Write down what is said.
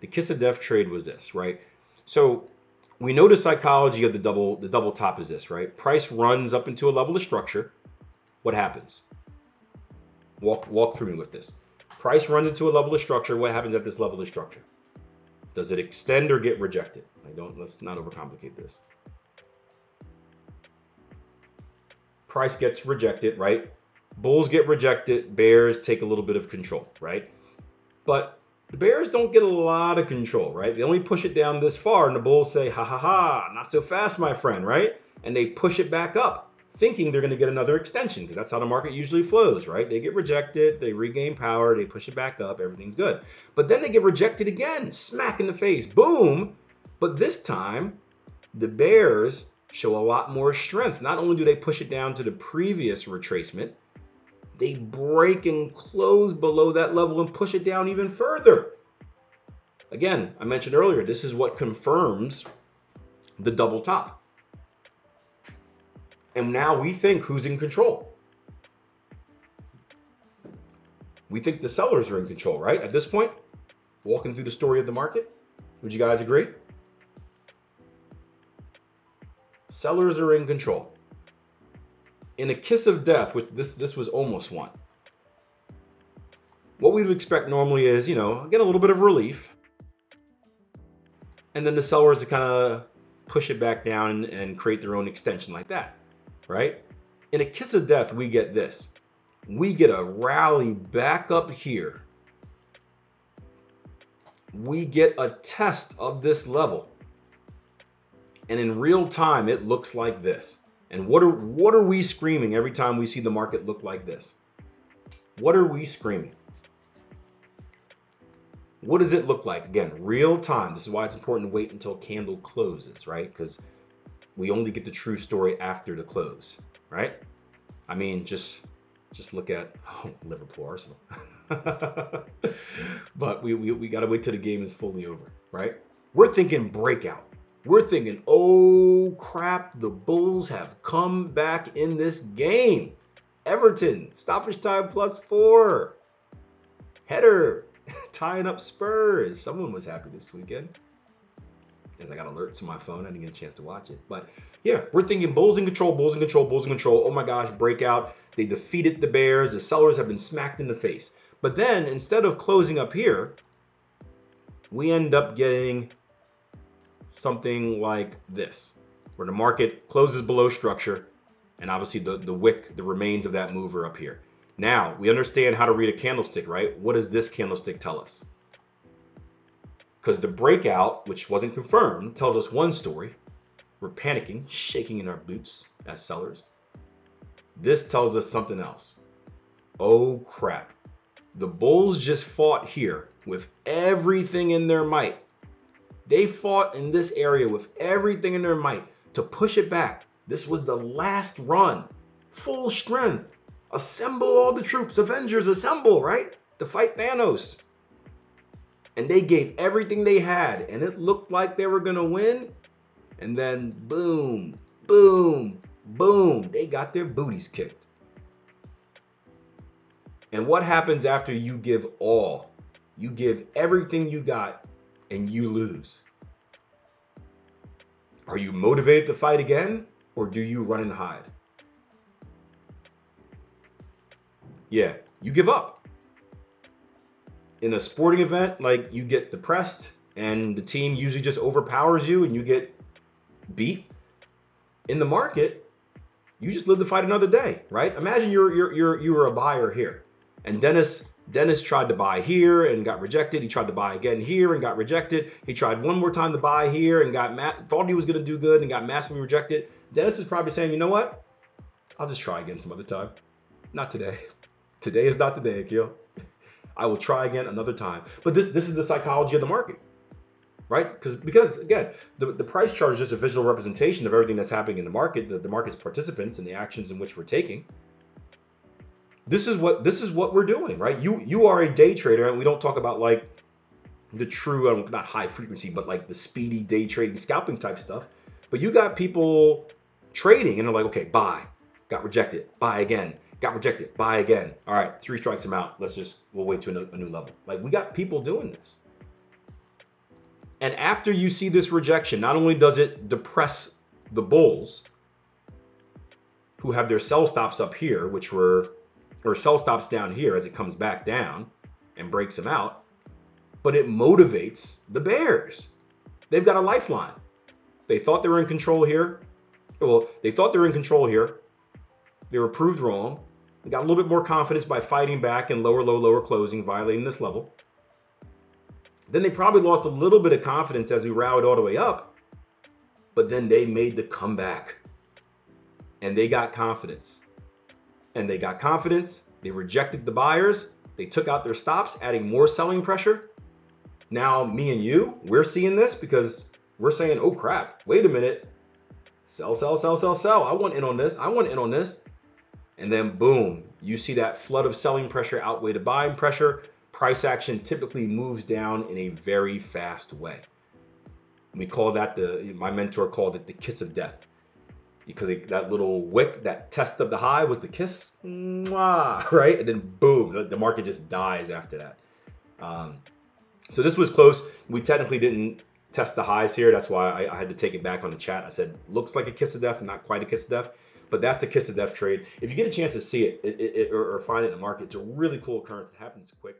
The kiss of death trade was this, right? So we know the psychology of the double top is this, right? Price runs up into a level of structure. What happens? Walk through me with this. Price runs into a level of structure. What happens at this level of structure? Does it extend or get rejected? Let's not overcomplicate this. Price gets rejected, right? Bulls get rejected, bears take a little bit of control, right? But the bears don't get a lot of control, right? They only push it down this far, and the bulls say, ha ha ha, not so fast, my friend, right? And they push it back up, thinking they're going to get another extension, because that's how the market usually flows, right? They get rejected, they regain power, they push it back up, everything's good. But then they get rejected again, smack in the face, boom. But this time, the bears show a lot more strength. Not only do they push it down to the previous retracement, they break and close below that level and push it down even further. Again, I mentioned earlier, this is what confirms the double top. And now we think who's in control? We think the sellers are in control, right? At this point, walking through the story of the market, would you guys agree? Sellers are in control. In a kiss of death, which this was almost one. What we would expect normally is, get a little bit of relief. And then the sellers to kind of push it back down and create their own extension like that, right? In a kiss of death, we get this. We get a rally back up here. We get a test of this level. And in real time, it looks like this. And what are we screaming every time we see the market look like this? What are we screaming? What does it look like? Again, real time. This is why it's important to wait until candle closes, right? Because we only get the true story after the close, right? I mean, just look at Liverpool Arsenal. But we got to wait till the game is fully over, right? We're thinking breakout. We're thinking, oh crap, the Bulls have come back in this game. Everton, stoppage time +4. Header, tying up Spurs. Someone was happy this weekend. As I got alerts on my phone, I didn't get a chance to watch it. But yeah, we're thinking Bulls in control, Bulls in control, Bulls in control. Oh my gosh, breakout. They defeated the Bears. The sellers have been smacked in the face. But then instead of closing up here, we end up getting something like this, where the market closes below structure, and obviously the wick, the remains of that move are up here. Now, we understand how to read a candlestick, right? What does this candlestick tell us? Because the breakout, which wasn't confirmed, tells us one story. We're panicking, shaking in our boots as sellers. This tells us something else. Oh crap. The Bulls just fought here with everything in their might. They fought in this area with everything in their might to push it back. This was the last run. Full strength. Assemble all the troops. Avengers, assemble, right? To fight Thanos. And they gave everything they had. And it looked like they were going to win. And then boom, boom, boom. They got their booties kicked. And what happens after you give all? You give everything you got. And you lose. Are you motivated to fight again, or do you run and hide? Yeah, you give up. In a sporting event, like, you get depressed and the team usually just overpowers you and you get beat. In the market, you just live to fight another day, right? Imagine you're a buyer here, and Dennis tried to buy here and got rejected. He tried to buy again here and got rejected. He tried one more time to buy here and thought he was going to do good and got massively rejected. Dennis is probably saying, you know what? I'll just try again some other time. Not today. Today is not the day, Akil. I will try again another time. But this is the psychology of the market, right? Because again, the price chart is just a visual representation of everything that's happening in the market, the market's participants and the actions in which we're taking. This is what we're doing, right? You are a day trader, and we don't talk about like the true, not high frequency, but like the speedy day trading, scalping type stuff. But you got people trading, and they're like, okay, buy, got rejected, buy again, got rejected, buy again. All right, 3 strikes, I'm out. We'll wait to a new level. Like, we got people doing this. And after you see this rejection, not only does it depress the bulls, who have their sell stops up here, or sell stops down here as it comes back down and breaks them out, but it motivates the bears. They've got a lifeline. They thought they were in control here. Well, they thought they were in control here. They were proved wrong. They got a little bit more confidence by fighting back and lower, low, lower closing, violating this level. Then they probably lost a little bit of confidence as we rallied all the way up, but then they made the comeback and they got confidence. And they got confidence. They rejected the buyers. They took out their stops, adding more selling pressure. Now, me and you, we're seeing this because we're saying, oh crap, wait a minute. Sell, sell, sell, sell, sell. I want in on this. I want in on this. And then boom, you see that flood of selling pressure outweigh the buying pressure. Price action typically moves down in a very fast way. We call that my mentor called it the kiss of death, because that little wick, that test of the high was the kiss, mwah, right? And then boom, the market just dies after that. So this was close. We technically didn't test the highs here. That's why I had to take it back on the chat. I said, looks like a kiss of death, not quite a kiss of death, but that's the kiss of death trade. If you get a chance to see it or find it in the market, it's a really cool occurrence. It happens quick.